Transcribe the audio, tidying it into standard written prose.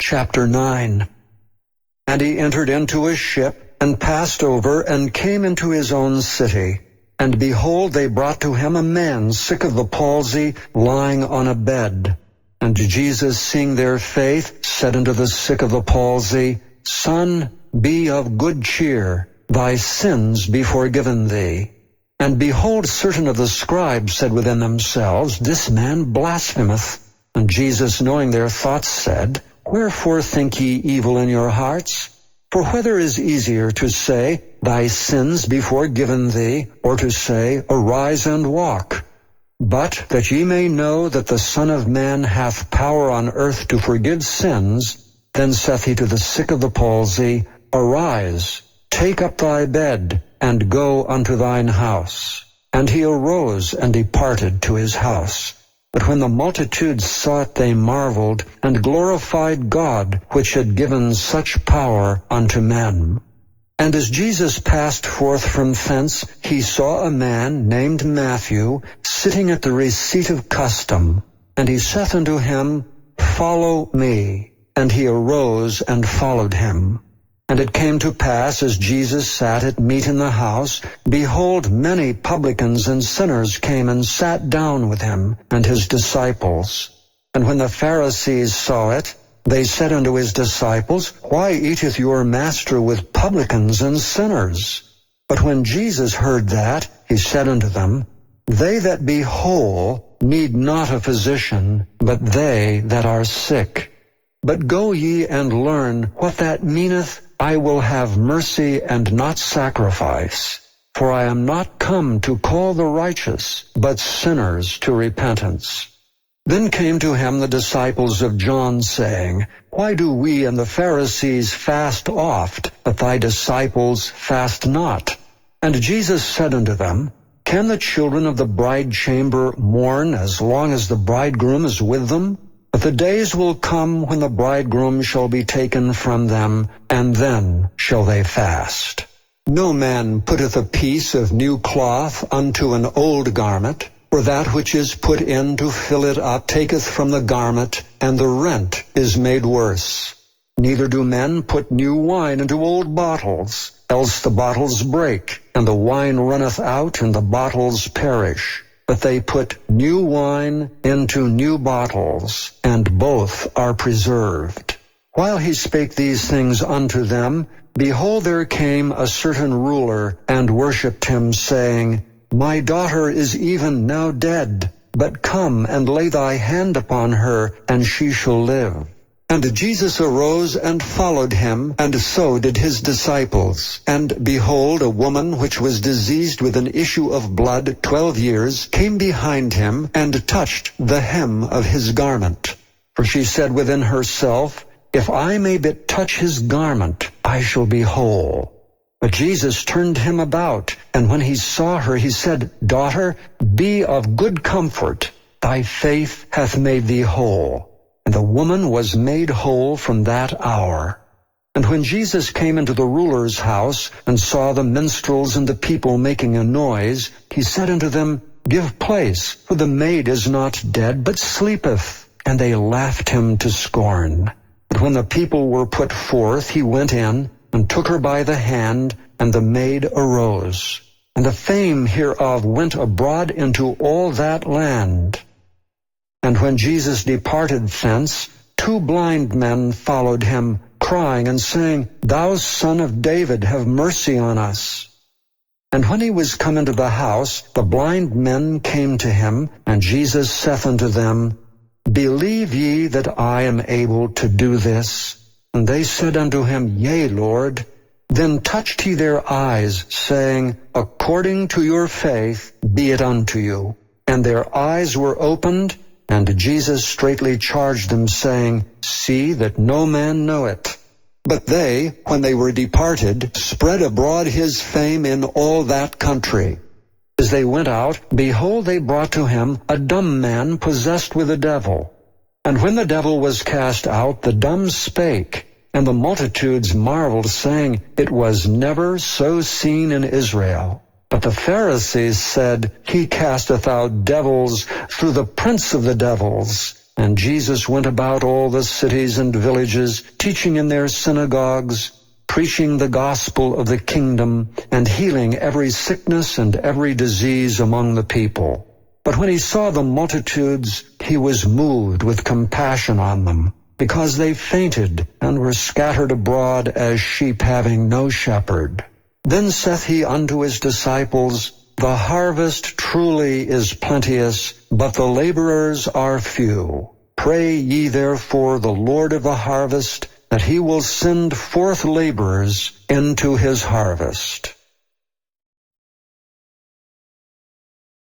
Chapter 9. And he entered into a ship, and passed over, and came into his own city. And behold, they brought to him a man sick of the palsy, lying on a bed. And Jesus, seeing their faith, said unto the sick of the palsy, Son, be of good cheer, thy sins be forgiven thee. And behold, certain of the scribes said within themselves, This man blasphemeth. And Jesus, knowing their thoughts, said, Wherefore think ye evil in your hearts? For whether is easier to say, Thy sins be forgiven thee, or to say, Arise and walk? But that ye may know that the Son of Man hath power on earth to forgive sins, then saith he to the sick of the palsy, Arise, take up thy bed, and go unto thine house. And he arose and departed to his house. But when the multitudes saw it, they marveled, and glorified God, which had given such power unto men. And as Jesus passed forth from thence, he saw a man named Matthew sitting at the receipt of custom. And he saith unto him, Follow me. And he arose and followed him. And it came to pass, as Jesus sat at meat in the house, behold, many publicans and sinners came and sat down with him and his disciples. And when the Pharisees saw it, they said unto his disciples, Why eateth your master with publicans and sinners? But when Jesus heard that, he said unto them, They that be whole need not a physician, but they that are sick. But go ye and learn what that meaneth, I will have mercy and not sacrifice. For I am not come to call the righteous, but sinners to repentance. Then came to him the disciples of John, saying, Why do we and the Pharisees fast oft, but thy disciples fast not? And Jesus said unto them, Can the children of the bride chamber mourn as long as the bridegroom is with them? But the days will come when the bridegroom shall be taken from them, and then shall they fast. No man putteth a piece of new cloth unto an old garment, for that which is put in to fill it up taketh from the garment, and the rent is made worse. Neither do men put new wine into old bottles, else the bottles break, and the wine runneth out, and the bottles perish. But they put new wine into new bottles, and both are preserved. While he spake these things unto them, behold, there came a certain ruler, and worshipped him, saying, My daughter is even now dead, but come and lay thy hand upon her, and she shall live. And Jesus arose and followed him, and so did his disciples. And behold, a woman which was diseased with an issue of blood 12 years came behind him, and touched the hem of his garment. For she said within herself, If I may but touch his garment, I shall be whole. But Jesus turned him about, and when he saw her, he said, Daughter, be of good comfort, thy faith hath made thee whole. And the woman was made whole from that hour. And when Jesus came into the ruler's house, and saw the minstrels and the people making a noise, he said unto them, Give place, for the maid is not dead, but sleepeth. And they laughed him to scorn. But when the people were put forth, he went in, and took her by the hand, and the maid arose. And the fame hereof went abroad into all that land. And when Jesus departed thence, 2 blind men followed him, crying and saying, Thou Son of David, have mercy on us. And when he was come into the house, the blind men came to him, and Jesus saith unto them, Believe ye that I am able to do this? And they said unto him, Yea, Lord. Then touched he their eyes, saying, According to your faith be it unto you. And their eyes were opened, and Jesus straitly charged them, saying, See that no man know it. But they, when they were departed, spread abroad his fame in all that country. As they went out, behold, they brought to him a dumb man possessed with a devil. And when the devil was cast out, the dumb spake. And the multitudes marveled, saying, It was never so seen in Israel. But the Pharisees said, He casteth out devils through the prince of the devils. And Jesus went about all the cities and villages, teaching in their synagogues, preaching the gospel of the kingdom, and healing every sickness and every disease among the people. But when he saw the multitudes, he was moved with compassion on them, because they fainted and were scattered abroad as sheep having no shepherd. Then saith he unto his disciples, The harvest truly is plenteous, but the laborers are few. Pray ye therefore the Lord of the harvest, that he will send forth laborers into his harvest.